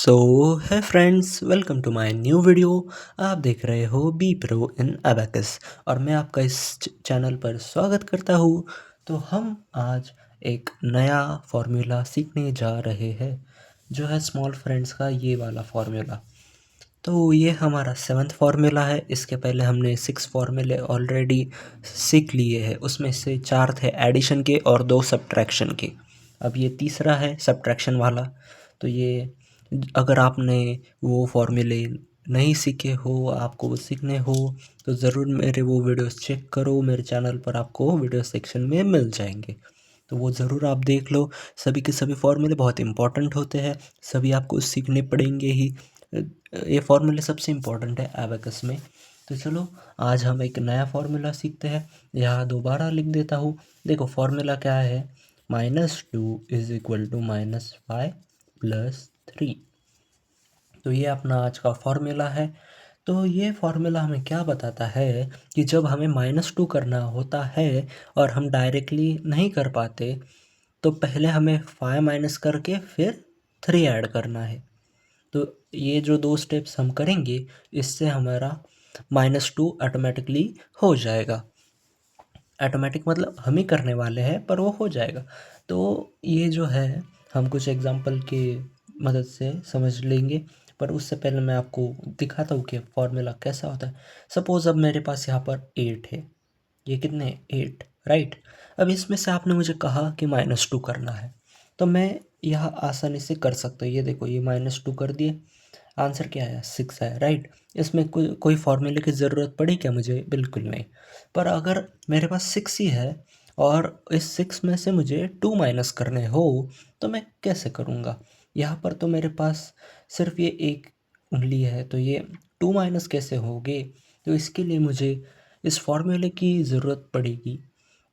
So hi friends, welcome to my new video. आप देख रहे हो बी प्रो इन अबैकस और मैं आपका इस चैनल पर स्वागत करता हूँ। तो हम आज एक नया फार्मूला सीखने जा रहे हैं जो है स्मॉल फ्रेंड्स का ये वाला फार्मूला। तो ये हमारा 7th फार्मूला है। इसके पहले हमने 6 फार्मूले ऑलरेडी सीख लिए हैं, उसमें से 4 थे एडिशन के और 2 सब्ट्रैक्शन के। अब ये तीसरा है सब्ट्रैक्शन वाला। तो ये अगर आपने वो फार्मूले नहीं सीखे हो, आपको वो सीखने हो, तो ज़रूर मेरे वो वीडियोस चेक करो। मेरे चैनल पर आपको वीडियो सेक्शन में मिल जाएंगे, तो वो ज़रूर आप देख लो। सभी के सभी फार्मूले बहुत इंपॉर्टेंट होते हैं, सभी आपको सीखने पड़ेंगे ही। ये फार्मूले सबसे इम्पोर्टेंट है एबैकस में। तो चलो आज हम एक नया फार्मूला सीखते हैं। यहाँ दोबारा लिख देता हूँ। देखो फार्मूला क्या है, -2 इज इक्वल टू -5 + 3। तो ये अपना आज का फार्मूला है। तो ये फार्मूला हमें क्या बताता है कि जब हमें -2 करना होता है और हम डायरेक्टली नहीं कर पाते, तो पहले हमें 5 माइनस करके फिर 3 ऐड करना है। तो ये जो 2 स्टेप्स हम करेंगे, इससे हमारा -2 ऑटोमेटिकली हो जाएगा। ऑटोमेटिक मतलब हम ही करने वाले हैं, पर वो हो जाएगा। तो ये जो है हम कुछ एग्जांपल के मदद से समझ लेंगे, पर उससे पहले मैं आपको दिखाता हूँ कि फार्मूला कैसा होता है। सपोज़ अब मेरे पास यहाँ पर 8 है। ये कितने 8, राइट। अब इसमें से आपने मुझे कहा कि -2 करना है, तो मैं यह आसानी से कर सकता हूँ। ये देखो, ये -2 कर दिए, आंसर क्या आया 6 आया, राइट। इसमें कोई फार्मूले की ज़रूरत पड़ी क्या मुझे? बिल्कुल नहीं। पर अगर मेरे पास 6 ही है और इस 6 में से मुझे 2 माइनस करने हो, तो मैं कैसे करूँगा? यहाँ पर तो मेरे पास सिर्फ ये एक उंगली है, तो ये 2 माइनस कैसे होगे? तो इसके लिए मुझे इस फार्मूले की ज़रूरत पड़ेगी।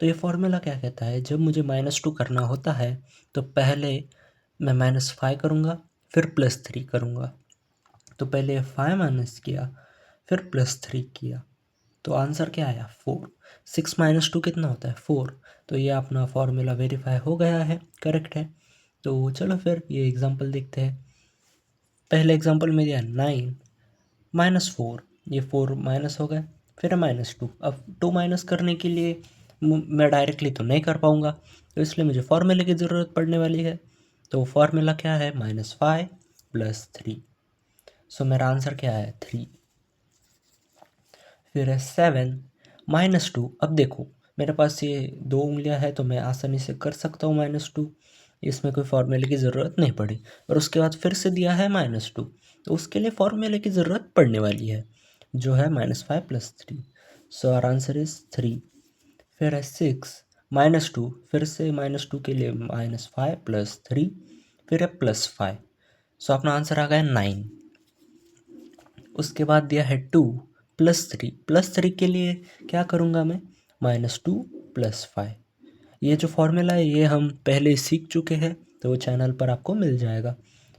तो ये फार्मूला क्या कहता है, जब मुझे -2 करना होता है तो पहले मैं -5 करूँगा, फिर +3 करूँगा। तो पहले 5 माइनस किया, फिर +3 किया, तो आंसर क्या आया 4। 6 - 2 कितना होता है 4। तो ये अपना फार्मूला वेरीफाई हो गया है, करेक्ट है। तो चलो फिर ये एग्जांपल देखते हैं। पहले एग्जांपल में दिया 9 - 4, ये 4 माइनस हो गए, फिर -2। अब 2 माइनस करने के लिए मैं डायरेक्टली तो नहीं कर पाऊँगा, तो इसलिए मुझे फार्मूले की ज़रूरत पड़ने वाली है। तो फार्मूला क्या है, -5 + 3। सो मेरा आंसर क्या है 3। फिर है 7 - 2। अब देखो मेरे पास ये 2 उंगलियां हैं, तो मैं आसानी से कर सकता हूँ -2। इसमें कोई फार्मूले की ज़रूरत नहीं पड़ी। और उसके बाद फिर से दिया है -2, तो उसके लिए फार्मूले की ज़रूरत पड़ने वाली है, जो है -5 + 3। So our answer is 3। फिर है 6 - 2, फिर से -2 के लिए -5 + 3, फिर है +5। सो अपना आंसर आ गया 9। उसके बाद दिया है 2 + 3 के लिए क्या करूँगा मैं, -2 + 5। ये जो फार्मूला है ये हम पहले सीख चुके हैं, तो वो चैनल पर आपको मिल जाएगा।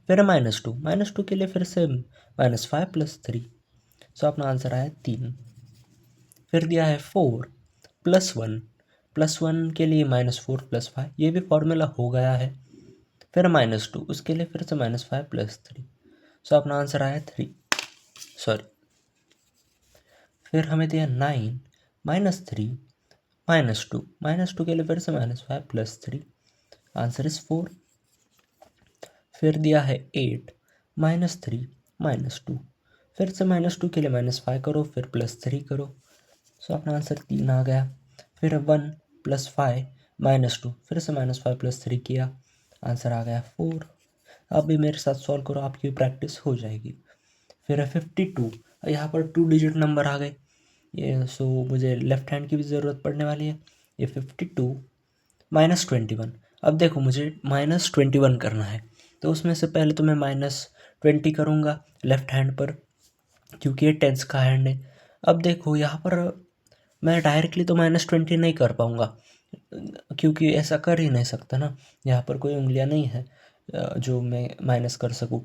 फिर है -2 के लिए फिर से -5 + 3। सो अपना आंसर आया 3। फिर दिया है 4 + 1 के लिए -4 + 5, ये भी फार्मूला हो गया है। फिर -2, उसके लिए फिर से -5 + 3। सो अपना आंसर आया 3, सॉरी। फिर हमें दिया 9 - 3 -2 के लिए फिर से -5 + 3, आंसर इज 4। फिर दिया है 8 - 3 -2, फिर से -2 के लिए -5 करो, फिर +3 करो। सो अपना आंसर 3 आ गया। फिर 1 + 5 -2, फिर से -5 + 3 किया, आंसर आ गया 4। अब भी मेरे साथ सॉल्व करो, आपकी प्रैक्टिस हो जाएगी। फिर है 52, यहाँ पर 2 डिजिट नंबर आ गए। ये सो मुझे लेफ़्ट हैंड की भी ज़रूरत पड़ने वाली है। ये 52 -21। अब देखो मुझे -21 करना है, तो उसमें से पहले तो मैं -20 करूँगा लेफ़्ट हैंड पर, क्योंकि ये टेंस का हैंड है। अब देखो यहाँ पर मैं डायरेक्टली तो -20 नहीं कर पाऊँगा, क्योंकि ऐसा कर ही नहीं सकता ना। यहाँ पर कोई उंगलियाँ नहीं है जो मैं माइनस कर सकूँ।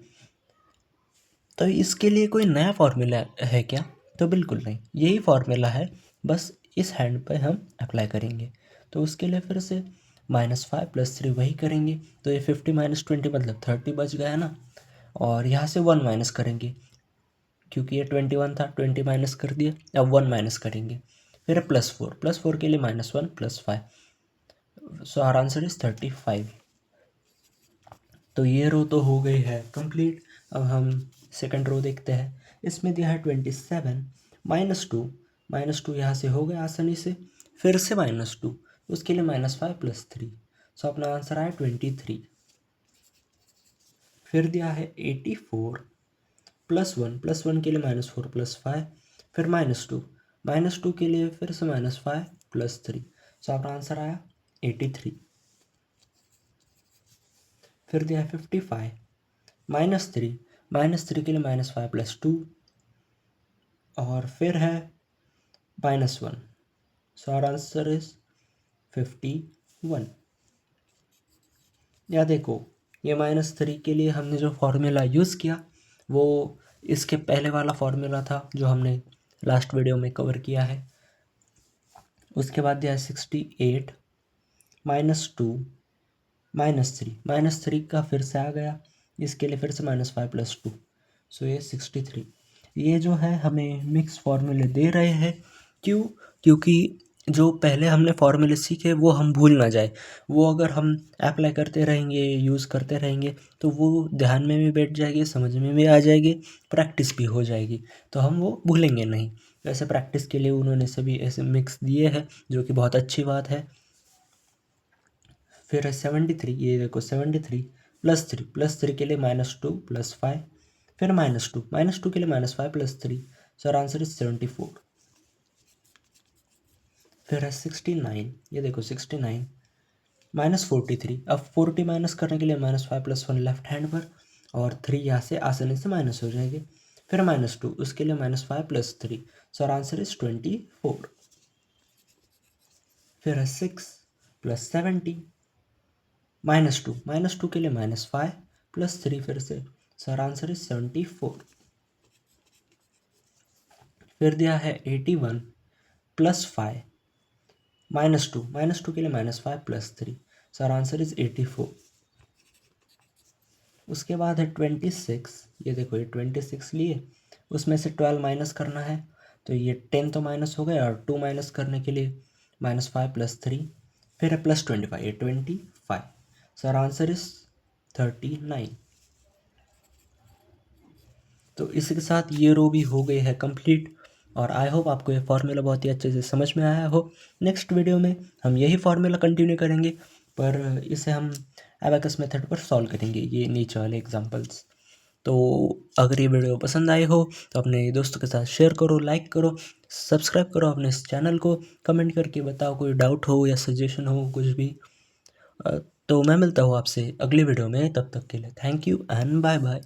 तो इसके लिए कोई नया फार्मूला है क्या? तो बिल्कुल नहीं, यही फार्मूला है, बस इस हैंड पे हम अप्लाई करेंगे। तो उसके लिए फिर से -5 + 3 वही करेंगे। तो ये 50 - 20 मतलब 30 बच गया ना। और यहाँ से 1 माइनस करेंगे क्योंकि ये 21 था, 20 माइनस कर दिया, अब 1 माइनस करेंगे। फिर +4 के लिए -1 +5, सो आवर आंसर इज 35। तो ये रो तो हो गई है कंप्लीट। अब हम सेकंड रो देखते हैं। इसमें दिया है 27 -2 यहाँ से हो गया आसानी से, फिर से -2, उसके लिए -5 +3, सो अपना आंसर आया 23। फिर दिया है 84 +1 के लिए -4 +5, फिर -2 के लिए फिर से -5 +3, सो अपना आंसर आया 83। फिर दिया है 55 -3 के लिए -5 +2, और फिर है -1, सो आवर आंसर इज 51। या देखो, ये -3 के लिए हमने जो फॉर्मूला यूज़ किया वो इसके पहले वाला फॉर्मूला था जो हमने लास्ट वीडियो में कवर किया है। उसके बाद दिया है 68 -2 -3 का फिर से आ गया, इसके लिए फिर से -5 +2, सो ये 63। ये जो है हमें मिक्स फार्मूले दे रहे हैं। क्यों? क्योंकि जो पहले हमने फार्मूले सीखे वो हम भूल ना जाए। वो अगर हम अप्लाई करते रहेंगे, यूज़ करते रहेंगे, तो वो ध्यान में भी बैठ जाएगी, समझ में भी आ जाएगी, प्रैक्टिस भी हो जाएगी, तो हम वो भूलेंगे नहीं। वैसे प्रैक्टिस के लिए उन्होंने सभी ऐसे मिक्स दिए हैं, जो कि बहुत अच्छी बात है। फिर है 73, ये देखो 73 +3 के लिए -2 +5, फिर -2 के लिए -5 +3, सो आंसर इज 74। फिर है 69, ये देखो 69 -43, अब 40 माइनस करने के लिए -5 +1 लेफ्ट हैंड पर, और 3 यहाँ से आसानी से माइनस हो जाएंगे। फिर -2, उसके लिए -5 +3, सो आंसर इज 24। फिर है 6 +70 -2 के लिए -5 +3, फिर से, सो आंसर इज 74। फिर दिया है 81 +5 -2 के लिए -5 +3, सो आंसर इज 84। उसके बाद है 26, ये देखो ये 26 लिए, उसमें से 12 माइनस करना है, तो ये 10 तो माइनस हो गया, और 2 माइनस करने के लिए -5 +3, फिर है +25, ये 25, सो आंसर इज 39। तो इसके साथ ये रो भी हो गई है कंप्लीट, और आई होप आपको ये फार्मूला बहुत ही अच्छे से समझ में आया हो। नेक्स्ट वीडियो में हम यही फार्मूला कंटिन्यू करेंगे, पर इसे हम एबाकस मेथड पर सॉल्व करेंगे, ये नीचे वाले एग्जांपल्स। तो अगर ये वीडियो पसंद आई हो तो अपने दोस्तों के साथ शेयर करो, लाइक करो, सब्सक्राइब करो अपने इस चैनल को, कमेंट करके बताओ कोई डाउट हो या सजेशन हो कुछ भी। तो मैं मिलता हूँ आपसे अगली वीडियो में, तब तक के लिए thank you and bye bye.